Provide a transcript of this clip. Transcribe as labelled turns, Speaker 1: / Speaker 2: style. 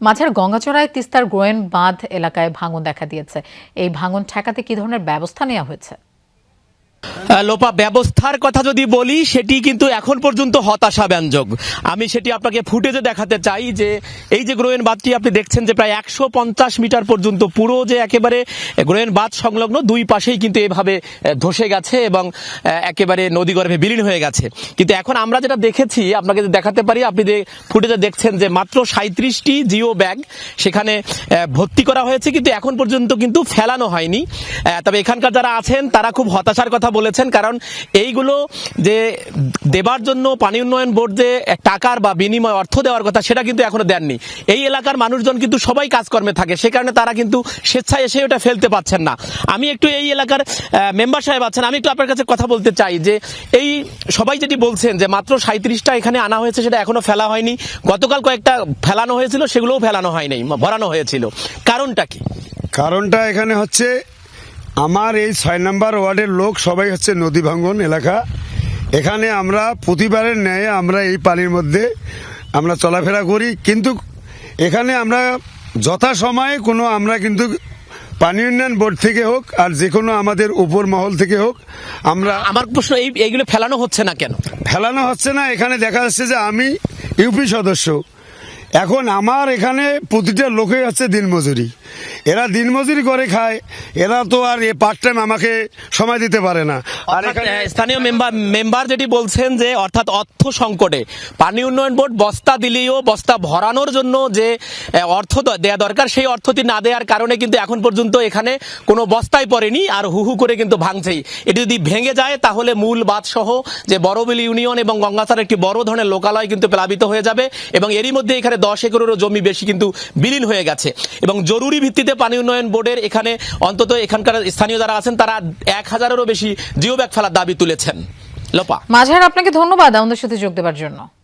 Speaker 1: মাঝের গঙ্গাচড়ায় তিস্তার গ্রোয়েন বাঁধ এলাকায় ভাঙন দেখা দিয়েছে। এই ভাঙন ঠেকাতে কি ধরনের ব্যবস্থা নেওয়া হয়েছে?
Speaker 2: লোপা, ব্যবস্থার কথা যদি বলি সেটি কিন্তু এখন পর্যন্ত হতাশাব্যঞ্জক। আমি সেটি আপনাকে ফুটেজে দেখাতে চাই যে এই যে গ্রোয়েন বাঁধটি আপনি দেখছেন যে প্রায় 150 মিটার পর্যন্ত পুরো যে একেবারে গ্রোয়েন বাঁধ সংলগ্ন দুই পাশেই কিন্তু এভাবে ধসে গেছে এবং একেবারে নদীগর্ভে বিলীন হয়ে গেছে। কিন্তু এখন আমরা যেটা দেখেছি আপনাকে দেখাতে পারি, আপনি যে ফুটেজে দেখছেন যে মাত্র 37টি জিও ব্যাগ সেখানে ভর্তি করা হয়েছে, কিন্তু এখন পর্যন্ত কিন্তু ফেলানো হয়নি। তবে এখানকার যারা আছেন তারা খুব হতাশার কথা বলেছেন, কারণ এইগুলো যে দেবার জন্য পানি উন্নয়ন বোর্ড যে টাকার বা বিনিময় অর্থ দেওয়ার কথা সেটা কিন্তু এখনো দেননি। এই এলাকার মানুষজন কিন্তু সবাই কাজকর্মে থাকে, সে কারণে তারা কিন্তু স্বেচ্ছায় এসে ওটা ফেলতে পারছেন না। আমি একটু এই এলাকার মেম্বার সাহেব আছেন, আমি একটু আপনার কাছে কথা বলতে চাই যে এই সবাই যেটি বলছেন যে মাত্র 37টা এখানে আনা হয়েছে, সেটা এখনো ফেলা হয়নি। গতকাল কয়েকটা ফেলানো হয়েছিল, সেগুলোও ফেলানো হয়নি, ভরানো হয়েছিল। কারণটা কি?
Speaker 3: কারণটা এখানে হচ্ছে আমার এই 6 নম্বর ওয়ার্ডের লোক সবাই হচ্ছে নদী ভাঙ্গন এলাকা। এখানে আমরা প্রতিবারের ন্যায় আমরা এই পানির মধ্যে আমরা চলাফেরা করি, কিন্তু এখানে আমরা যথাসময়ে কোনো আমরা কিন্তু পানি উন্নয়ন বোর্ড থেকে হোক আর যে কোনো আমাদের উপর মহল থেকে হোক, আমরা
Speaker 2: আমার প্রশ্ন এইগুলো ফেলানো হচ্ছে না কেন?
Speaker 3: ফেলানো হচ্ছে না। এখানে দেখা যাচ্ছে যে আমি ইউপি সদস্য, এখন আমার এখানে প্রতিটা লোকে হচ্ছে দিনমজুরি, এরা দিনমজুরি করে খায়, এরা তো আর পার্ট টাইম আমাকে সময় দিতে পারে না। আর এখানে
Speaker 2: স্থানীয় মেম্বার যেটি বলছেন যে অর্থাৎ অর্থ সংকটে পানি উন্নয়ন বোর্ড বস্তা দিলেও বস্তা ভরানোর জন্য যে অর্থ দেয়া দরকার সেই অর্থটি না দেওয়ার কারণে কিন্তু এখন পর্যন্ত এখানে কোনো বস্তায় পড়েনি, আর হু করে কিন্তু ভাঙছেই। এটি যদি ভেঙে যায় তাহলে মূল বাঁধ সহ যে বড়বিল ইউনিয়ন এবং গঙ্গাসার একটি বড় ধরনের লোকালয় কিন্তু প্লাবিত হয়ে যাবে, এবং এরই মধ্যে এখানে 10 একরেরও জমি বেশি কিন্তু বিলীন হয়ে গেছে। এবং জরুরি ভিত্তিতে পানি উন্নয়ন বোর্ডের এখানে অন্তত এখানকার স্থানীয় যারা আছেন তারা 1000-এরও বেশি জিও ব্যাগ ফেলার দাবি তুলেছেন। লোপা,
Speaker 1: মাঝের আপনাকে ধন্যবাদ আমাদের সাথে যোগ দেওয়ার জন্য।